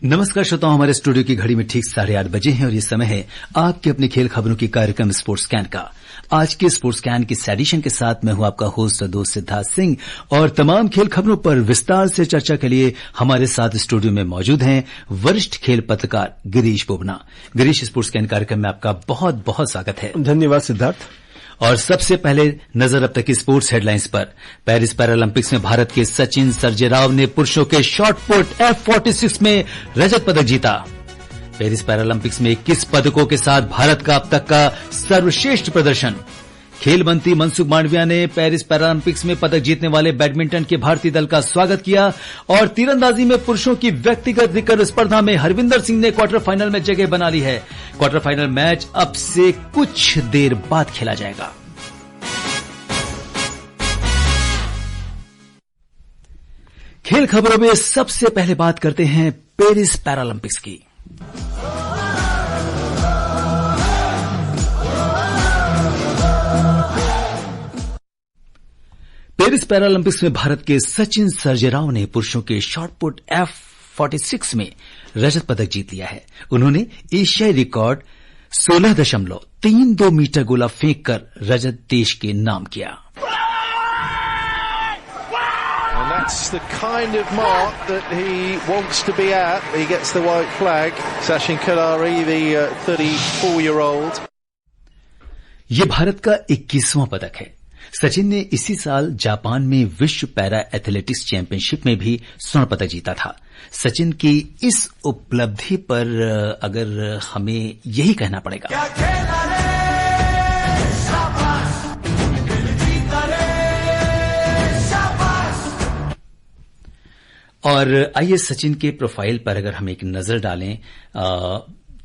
नमस्कार श्रोताओं, हमारे स्टूडियो की घड़ी में ठीक 8:30 बजे हैं और ये समय है आपके अपनी खेल खबरों की कार्यक्रम स्पोर्ट्स स्कैन का। आज के स्पोर्ट्स स्कैन की इस एडिशन के साथ मैं हूं आपका होस्ट और दोस्त सिद्धार्थ सिंह और तमाम खेल खबरों पर विस्तार से चर्चा के लिए हमारे साथ स्टूडियो में मौजूद हैं वरिष्ठ खेल पत्रकार गिरीश बोबना। गिरीश, स्पोर्ट्स स्कैन कार्यक्रम में आपका बहुत बहुत स्वागत है। धन्यवाद सिद्धार्थ। और सबसे पहले नजर अब तक की स्पोर्ट्स हेडलाइंस पर। पेरिस पैरालंपिक्स में भारत के सचिन सर्जेराव ने पुरुषों के शॉट पुट F46 में रजत पदक जीता। पेरिस पैरालंपिक्स में 21 पदकों के साथ भारत का अब तक का सर्वश्रेष्ठ प्रदर्शन। खेल मंत्री मनसुख मांडविया ने पेरिस पैरालंपिक्स में पदक जीतने वाले बैडमिंटन के भारतीय दल का स्वागत किया। और तीरंदाजी में पुरुषों की व्यक्तिगत रिकर्व स्पर्धा में हरविंदर सिंह ने क्वार्टर फाइनल में जगह बना ली है। क्वार्टर फाइनल मैच अब से कुछ देर बाद खेला जाएगा। खेल खबरों में सबसे पहले बात करते हैं पेरिस पैरालंपिक्स की। पेरिस पैरालंपिक्स में भारत के सचिन सर्जेराव ने पुरुषों के शॉटपुट F46 में रजत पदक जीत लिया है। उन्होंने एशियाई रिकॉर्ड 16.32 मीटर गोला फेंक कर रजत देश के नाम किया। And that's the kind of mark that he wants to be at. He gets the white flag. Sachin Kalari, the 34-year-old. ये भारत का 21वां पदक है। सचिन ने इसी साल जापान में विश्व पैरा एथलेटिक्स चैंपियनशिप में भी स्वर्ण पदक जीता था। सचिन की इस उपलब्धि पर अगर हमें यही कहना पड़ेगा, और आइए सचिन के प्रोफाइल पर अगर हम एक नजर डालें,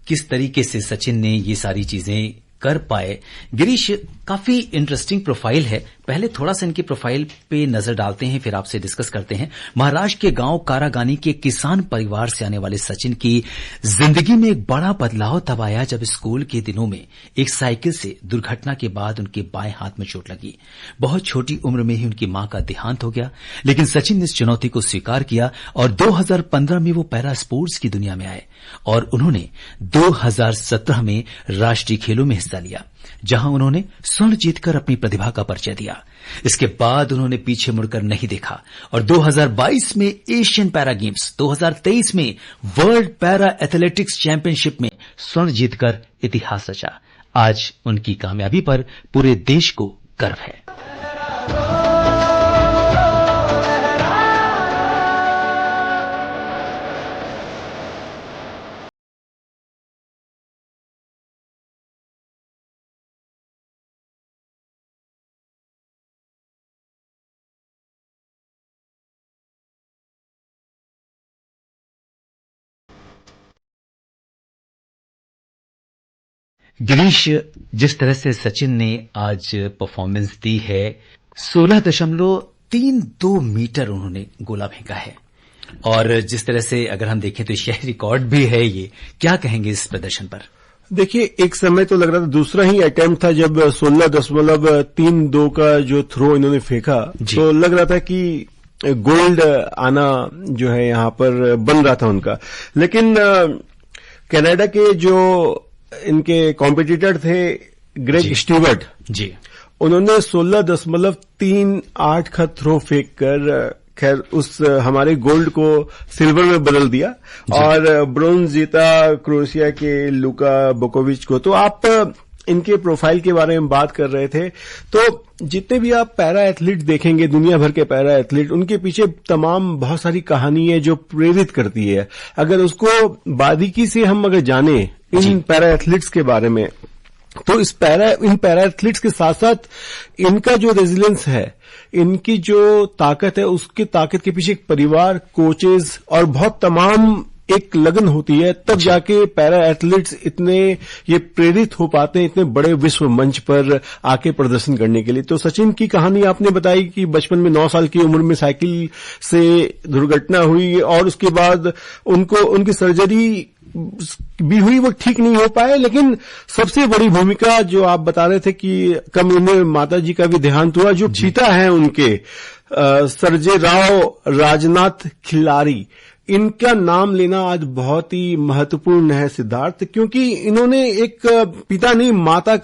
किस तरीके से सचिन ने ये सारी चीजें कर पाए। गिरीश, काफी इंटरेस्टिंग प्रोफाइल है। पहले थोड़ा सा इनकी प्रोफाइल पे नजर डालते हैं, फिर आपसे डिस्कस करते हैं। महाराष्ट्र के गांव कारागानी के किसान परिवार से आने वाले सचिन की जिंदगी में एक बड़ा बदलाव तब आया जब स्कूल के दिनों में एक साइकिल से दुर्घटना के बाद उनके बाएं हाथ में चोट लगी। बहुत छोटी उम्र में ही उनकी मां का देहांत हो गया, लेकिन सचिन ने इस चुनौती को स्वीकार किया और 2015 में वो पैरा स्पोर्ट्स की दुनिया में आए और उन्होंने 2017 में राष्ट्रीय खेलों में हिस्सा लिया, जहां उन्होंने स्वर्ण जीतकर अपनी प्रतिभा का परिचय दिया। इसके बाद उन्होंने पीछे मुड़कर नहीं देखा और 2022 में एशियन पैरा गेम्स, 2023 में वर्ल्ड पैरा एथलेटिक्स चैंपियनशिप में स्वर्ण जीतकर इतिहास रचा। आज उनकी कामयाबी पर पूरे देश को गर्व है। गिरीश, जिस तरह से सचिन ने आज परफॉर्मेंस दी है, 16.32 मीटर उन्होंने गोला फेंका है और जिस तरह से अगर हम देखें तो एशियाई रिकॉर्ड भी है ये। क्या कहेंगे इस प्रदर्शन पर? देखिए, एक समय तो लग रहा था दूसरा ही अटेम्प्ट था जब 16.32 का जो थ्रो इन्होंने फेंका, तो लग रहा था कि गोल्ड आना जो है यहां पर बन रहा था उनका। लेकिन कनाडा के जो इनके कॉम्पिटिटर थे ग्रेग स्टीवर्ट जी, उन्होंने 16.38 का थ्रो फेंक कर खैर उस हमारे गोल्ड को सिल्वर में बदल दिया और ब्रोंज जीता क्रोएशिया के लुका बोकोविच को। तो आप इनके प्रोफाइल के बारे में बात कर रहे थे, तो जितने भी आप पैरा एथलीट देखेंगे, दुनिया भर के पैरा एथलीट, उनके पीछे तमाम बहुत सारी कहानी है जो प्रेरित करती है। अगर उसको बारीकी से हम अगर जाने इन पैरा एथलीट्स के बारे में, तो इन पैरा एथलीट्स के साथ साथ इनका जो रेजिलियंस है, इनकी जो ताकत है, उसकी ताकत के पीछे एक परिवार, कोचेज और बहुत तमाम एक लगन होती है, तब जाके पैरा एथलीट्स इतने ये प्रेरित हो पाते हैं इतने बड़े विश्व मंच पर आके प्रदर्शन करने के लिए। तो सचिन की कहानी आपने बताई कि बचपन में 9 साल की उम्र में साइकिल से दुर्घटना हुई और उसके बाद उनकी सर्जरी भी हुई, वो ठीक नहीं हो पाए। लेकिन सबसे बड़ी भूमिका जो आप बता रहे थे कि कम उम्र में माता जी का भी देहांत हुआ, जो पिता हैं उनके सर्जेराव राजनाथ खिलारी, इनका नाम लेना आज बहुत ही महत्वपूर्ण है सिद्धार्थ, क्योंकि इन्होंने एक पिता नहीं माता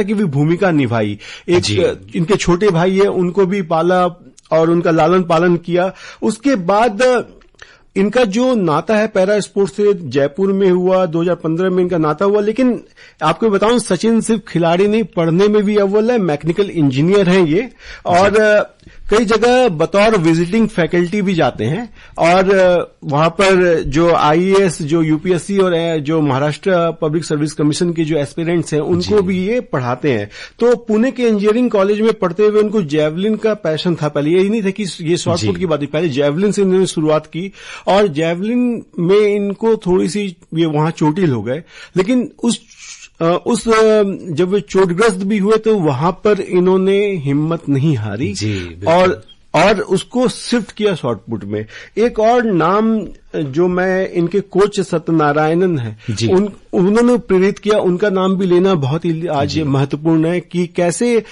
की भी भूमिका निभाई। एक इनके छोटे भाई है, उनको भी पाला और उनका लालन पालन किया। उसके बाद इनका जो नाता है पैरा स्पोर्ट्स से जयपुर में हुआ, 2015 में इनका नाता हुआ। लेकिन आपको बताऊं, सचिन सिर्फ खिलाड़ी नहीं, पढ़ने में भी अव्वल है, मैकेनिकल इंजीनियर हैं ये, और कई जगह बतौर विजिटिंग फैकल्टी भी जाते हैं। और वहां पर जो आईएएस, जो यूपीएससी और जो महाराष्ट्र पब्लिक सर्विस कमीशन के जो एस्पिरेंट्स हैं, उनको भी ये पढ़ाते हैं। तो पुणे के इंजीनियरिंग कॉलेज में पढ़ते हुए उनको जेवलिन का पैशन था। पहले ये नहीं था कि ये शॉर्टपुट की बात है, पहले जेवलिन से इन्होंने शुरुआत की, और जेवलिन में इनको थोड़ी सी ये वहां चोटिल हो गए। लेकिन उस जब वे चोटग्रस्त भी हुए तो वहां पर इन्होंने हिम्मत नहीं हारी और उसको शिफ्ट किया शॉर्टपुट में। एक और नाम जो मैं, इनके कोच सत्यनारायणन है, उन्होंने प्रेरित किया, उनका नाम भी लेना बहुत ही आज महत्वपूर्ण है कि कैसे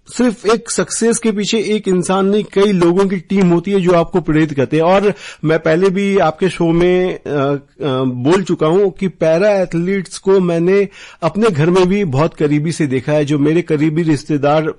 सिर्फ एक सक्सेस के पीछे एक इंसान नहीं, कई लोगों की टीम होती है जो आपको प्रेरित करते हैं। और मैं पहले भी आपके शो में बोल चुका हूं कि पैरा एथलीट्स को मैंने अपने घर में भी बहुत करीबी से देखा है। जो मेरे करीबी रिश्तेदार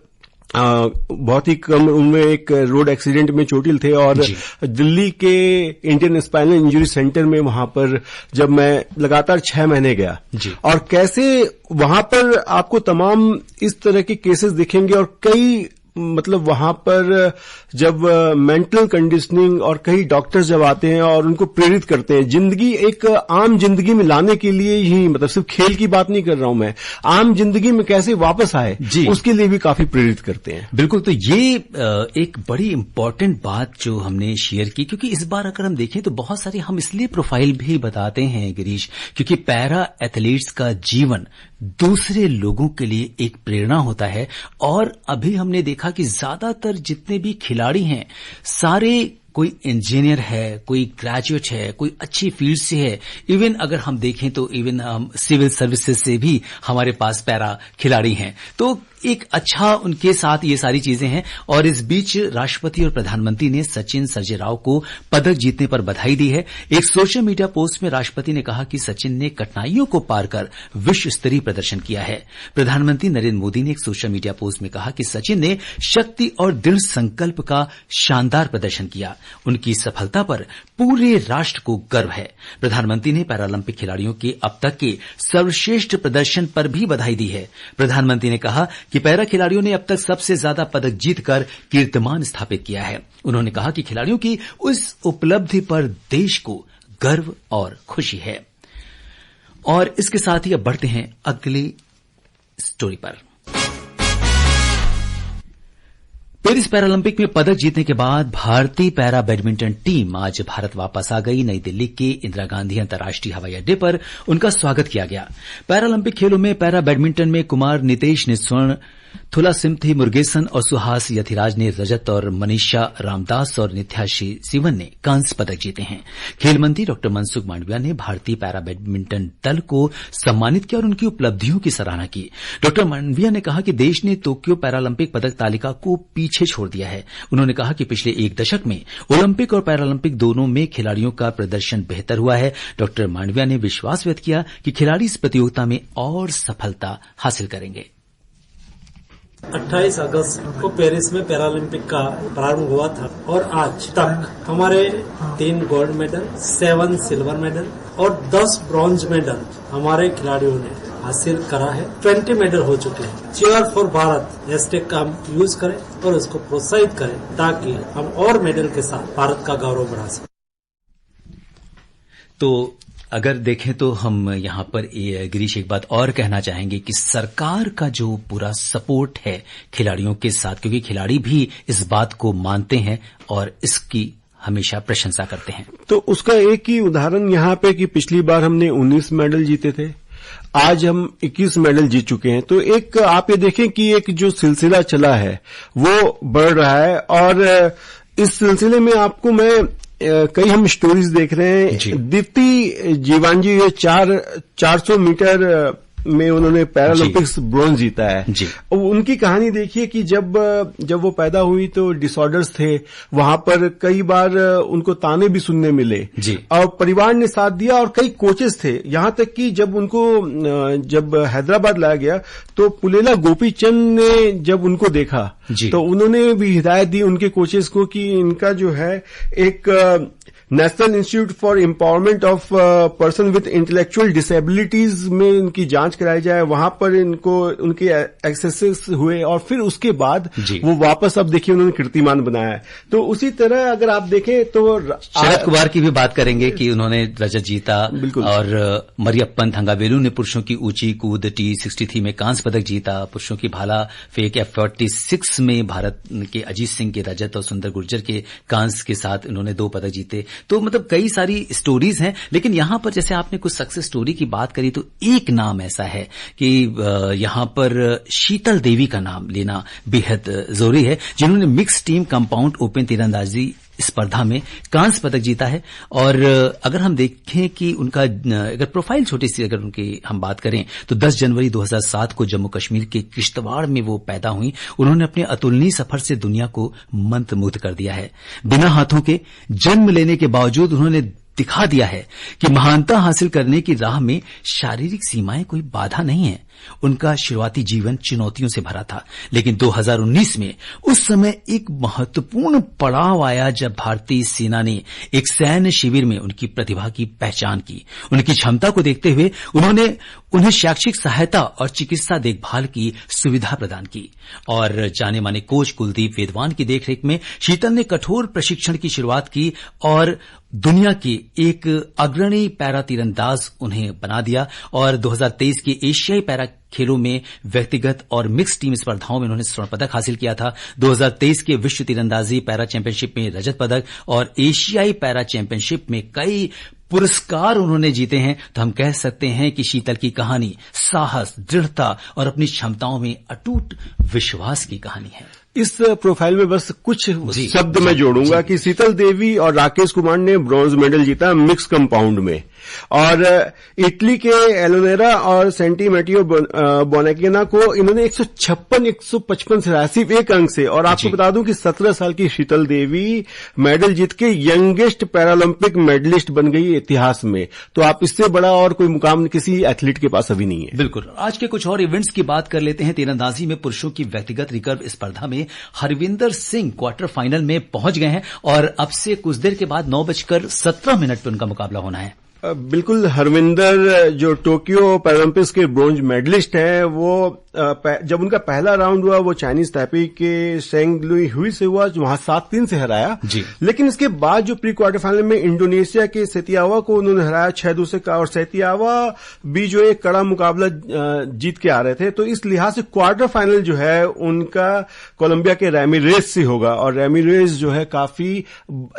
बहुत ही कम उनमें एक रोड एक्सीडेंट में चोटिल थे, और दिल्ली के इंडियन स्पाइनल इंजरी सेंटर में वहां पर जब मैं लगातार 6 महीने गया, और कैसे वहां पर आपको तमाम इस तरह के केसेस दिखेंगे, और कई मतलब वहां पर जब मेंटल कंडीशनिंग और कई डॉक्टर्स जब आते हैं और उनको प्रेरित करते हैं जिंदगी, एक आम जिंदगी में लाने के लिए ही, मतलब सिर्फ खेल की बात नहीं कर रहा हूं मैं, आम जिंदगी में कैसे वापस आए उसके लिए भी काफी प्रेरित करते हैं। बिल्कुल, तो ये एक बड़ी इंपॉर्टेंट बात जो हमने शेयर की, क्योंकि इस बार अगर हम देखें तो बहुत सारे हम इसलिए प्रोफाइल भी बताते हैं गिरीश, क्योंकि पैरा एथलीट्स का जीवन दूसरे लोगों के लिए एक प्रेरणा होता है। और अभी हमने देखा कि ज्यादातर जितने भी खिलाड़ी हैं सारे कोई इंजीनियर है, कोई ग्रेजुएट है, कोई अच्छी फील्ड से है। इवन अगर हम देखें तो इवन हम सिविल सर्विसेज से भी हमारे पास पैरा खिलाड़ी हैं। तो एक अच्छा उनके साथ ये सारी चीजें हैं। और इस बीच राष्ट्रपति और प्रधानमंत्री ने सचिन सर्जेराव को पदक जीतने पर बधाई दी है। एक सोशल मीडिया पोस्ट में राष्ट्रपति ने कहा कि सचिन ने कठिनाइयों को पार कर विश्व स्तरीय प्रदर्शन किया है। प्रधानमंत्री नरेंद्र मोदी ने एक सोशल मीडिया पोस्ट में कहा कि सचिन ने शक्ति और दृढ़ संकल्प का शानदार प्रदर्शन किया। उनकी सफलता पर पूरे राष्ट्र को गर्व है। प्रधानमंत्री ने पैरालंपिक खिलाड़ियों के अब तक के सर्वश्रेष्ठ प्रदर्शन पर भी बधाई दी है। प्रधानमंत्री ने कहा कि पैरा खिलाड़ियों ने अब तक सबसे ज्यादा पदक जीतकर कीर्तिमान स्थापित किया है। उन्होंने कहा कि खिलाड़ियों की उस उपलब्धि पर देश को गर्व और खुशी है। और इसके साथ ही अब बढ़ते हैं अगली स्टोरी पर। पेरिस पैरालंपिक में पदक जीतने के बाद भारतीय पैरा बैडमिंटन टीम आज भारत वापस आ गई। नई दिल्ली के इंदिरा गांधी अंतर्राष्ट्रीय हवाई अड्डे पर उनका स्वागत किया गया। पैरालंपिक खेलों में पैरा बैडमिंटन में कुमार नितेश ने स्वर्ण, थुलासिमथी मुरुगेसन और सुहास यथिराज ने रजत और मनीषा रामदास और नित्याश्री सिवन ने कांस्य पदक जीते हैं। खेल मंत्री डॉ मनसुख मांडविया ने भारतीय पैरा बैडमिंटन दल को सम्मानित किया और उनकी उपलब्धियों की सराहना की। डॉ मांडविया ने कहा कि देश ने टोक्यो पैरालंपिक पदक तालिका को पीछे छोड़ दिया है। उन्होंने कहा कि पिछले एक दशक में ओलंपिक और पैरालंपिक दोनों में खिलाड़ियों का प्रदर्शन बेहतर हुआ है। डॉ मांडविया ने विश्वास व्यक्त किया कि खिलाड़ी इस प्रतियोगिता में और सफलता हासिल करेंगे। 28 अगस्त को पेरिस में पैरालंपिक का प्रारंभ हुआ था और आज तक हमारे 3 गोल्ड मेडल, 7 सिल्वर मेडल और 10 ब्रॉन्ज मेडल हमारे खिलाड़ियों ने हासिल करा है। 20 मेडल हो चुके हैं। चीयर फॉर भारत हैशटैग का हम यूज करें और उसको प्रोत्साहित करें ताकि हम और मेडल के साथ भारत का गौरव बढ़ा सकें। तो अगर देखें तो हम यहां पर गिरीश एक बात और कहना चाहेंगे कि सरकार का जो पूरा सपोर्ट है खिलाड़ियों के साथ, क्योंकि खिलाड़ी भी इस बात को मानते हैं और इसकी हमेशा प्रशंसा करते हैं। तो उसका एक ही उदाहरण यहां पे कि पिछली बार हमने 19 मेडल जीते थे, आज हम 21 मेडल जीत चुके हैं। तो एक आप ये देखें कि एक जो सिलसिला चला है वो बढ़ रहा है। और इस सिलसिले में आपको मैं कई हम स्टोरीज देख रहे हैं। दीप्ति जीवान जी 400 मीटर में उन्होंने पैरालंपिक्स ब्रॉन्ज जीता है। जी। उनकी कहानी देखिए कि जब वो पैदा हुई तो डिसऑर्डर्स थे, वहां पर कई बार उनको ताने भी सुनने मिले जी। और परिवार ने साथ दिया और कई कोचेस थे, यहां तक कि जब उनको जब हैदराबाद लाया गया तो पुलेला गोपीचंद ने जब उनको देखा तो उन्होंने भी हिदायत दी उनके कोचेस को कि इनका जो है एक national institute for empowerment of person with intellectual disabilities में इनकी जांच कराई जाए, वहां पर इनको उनके एक्सेसेस हुए और फिर उसके बाद वो वापस अब देखिए उन्होंने कीर्तिमान बनाया है। तो उसी तरह अगर आप देखें तो शरद कुमार की भी बात करेंगे कि उन्होंने रजत जीता और मरियप्पन थंगावेलु ने पुरुषों की ऊंची कूद T63 में कांस्य पदक जीता, पुरुषों की भाला फेंक F46 में भारत के अजीत सिंह के रजत और सुंदर गुर्जर के कांस्य के साथ इन्होंने 2 पदक जीते। तो मतलब कई सारी स्टोरीज हैं, लेकिन यहां पर जैसे आपने कुछ सक्सेस स्टोरी की बात करी तो एक नाम ऐसा है कि यहां पर शीतल देवी का नाम लेना बेहद जरूरी है, जिन्होंने मिक्स टीम कंपाउंड ओपन तीरंदाजी स्पर्धा में कांस्य पदक जीता है। और अगर हम देखें कि उनका अगर प्रोफाइल छोटी सी अगर उनकी हम बात करें तो 10 जनवरी 2007 को जम्मू कश्मीर के किश्तवाड़ में वो पैदा हुई। उन्होंने अपने अतुलनीय सफर से दुनिया को मंत्रमुग्ध कर दिया है। बिना हाथों के जन्म लेने के बावजूद उन्होंने दिखा दिया है कि महानता हासिल करने की राह में शारीरिक सीमाएं कोई बाधा नहीं है। उनका शुरुआती जीवन चुनौतियों से भरा था, लेकिन 2019 में उस समय एक महत्वपूर्ण पड़ाव आया जब भारतीय सेना ने एक सैन्य शिविर में उनकी प्रतिभा की पहचान की। उनकी क्षमता को देखते हुए उन्होंने उन्हें शैक्षिक सहायता और चिकित्सा देखभाल की सुविधा प्रदान की और जाने माने कोच कुलदीप वेदवान की देखरेख में शीतल ने कठोर प्रशिक्षण की शुरुआत की और दुनिया के एक अग्रणी पैरा तीरंदाज उन्हें बना दिया। और 2023 के एशियाई पैरा खेलों में व्यक्तिगत और मिक्स टीम स्पर्धाओं में उन्होंने स्वर्ण पदक हासिल किया था। 2023 के विश्व तीरंदाजी पैरा चैंपियनशिप में रजत पदक और एशियाई पैरा चैंपियनशिप में कई पुरस्कार उन्होंने जीते हैं। तो हम कह सकते हैं कि शीतल की कहानी साहस, दृढ़ता और अपनी क्षमताओं में अटूट विश्वास की कहानी है। इस प्रोफाइल में बस कुछ शब्द मैं जोड़ूंगा कि शीतल देवी और राकेश कुमार ने ब्रॉन्ज मेडल जीता मिक्स कंपाउंड में, और इटली के एलोनेरा और सेंटी मैटियो बोनेकिना को इन्होंने 156-155 से हराया सिर्फ 1 अंक से। और आपको बता दूं कि 17 साल की शीतल देवी मेडल जीत के यंगेस्ट पैरालंपिक मेडलिस्ट बन गई इतिहास में। तो आप इससे बड़ा और कोई मुकाम किसी एथलीट के पास अभी नहीं है। बिल्कुल। आज के कुछ और इवेंट्स की बात कर लेते हैं। तीरंदाजी में पुरुषों की व्यक्तिगत रिकर्व स्पर्धा में हरविंदर सिंह क्वार्टर फाइनल में पहुंच गए हैं और अब से कुछ देर के बाद 9:17 पर उनका मुकाबला होना है। बिल्कुल, हरविंदर जो टोक्यो पैरालंपिक्स के ब्रोंज मेडलिस्ट हैं, वो जब उनका पहला राउंड हुआ वो चाइनीज ताइपी के सेंग लुई हुई से हुआ, वहां 7-3 से हराया। लेकिन इसके बाद जो प्री क्वार्टर फाइनल में इंडोनेशिया के सेतियावा को उन्होंने हराया 6-2 से और सेतियावा भी जो एक कड़ा मुकाबला जीत के आ रहे थे। तो इस लिहाज से क्वार्टर फाइनल जो है उनका कोलंबिया के रैमिरेज से होगा और रैमिरेज जो है काफी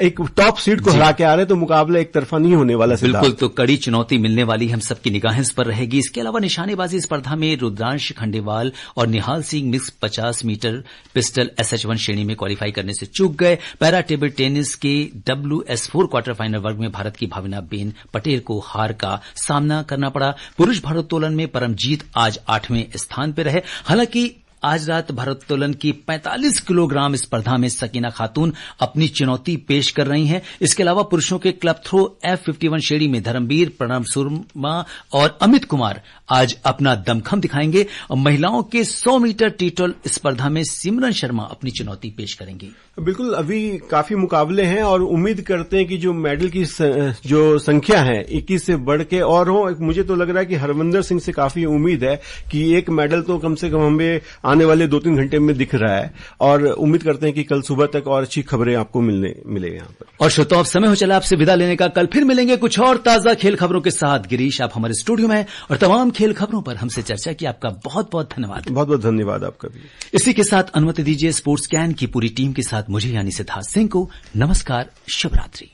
एक टॉप सीड को हरा के आ रहे, तो मुकाबला एक तरफा नहीं होने वाला। बिल्कुल, तो कड़ी चुनौती मिलने वाली हम सबकी निगाहें इस पर रहेगी। इसके अलावा निशानेबाजी स्पर्धा में रुद्रांश खंडेवाल और Nihal Singh mix 50 metre pistol SH1 श्रेणी में क्वालिफाई करने से चूक गए। पैरा टेबल टेनिस के WS4 क्वार्टर फाइनल वर्ग में भारत की भावना बेन पटेल को हार का सामना करना पड़ा। पुरुष भारोत्तोलन में परमजीत आज 8वें स्थान पर रहे। हालांकि आज रात भारोत्तोलन की 45 किलोग्राम स्पर्धा में सकीना खातून अपनी चुनौती पेश कर रही हैं। इसके अलावा पुरुषों के क्लब थ्रो F51 श्रेणी में धर्मवीर, प्रणव सुरमा और अमित कुमार आज अपना दमखम दिखाएंगे और महिलाओं के 100 मीटर टीटल स्पर्धा में सिमरन शर्मा अपनी चुनौती पेश करेंगी। बिल्कुल, अभी काफी मुकाबले हैं और उम्मीद करते हैं कि जो मेडल की जो संख्या है 21 से बढ़ के और हो। मुझे तो लग रहा है कि हरविंदर सिंह से काफी उम्मीद है कि एक मेडल तो कम से कम हमें आने वाले 2-3 घंटे में दिख रहा है और उम्मीद करते हैं कि कल सुबह तक और अच्छी खबरें आपको मिले यहाँ पर। और श्रोताओं, अब समय हो चला आपसे विदा लेने का। कल फिर मिलेंगे कुछ और ताजा खेल खबरों के साथ। गिरीश, आप हमारे स्टूडियो में और तमाम खेल खबरों पर हमसे चर्चा की, आपका बहुत बहुत धन्यवाद। बहुत बहुत धन्यवाद आपका भी। इसी के साथ अनुमति दीजिए स्पोर्ट्स कैन की पूरी टीम के साथ मुझे यानी सिद्धार्थ सिंह को नमस्कार, शुभ रात्रि।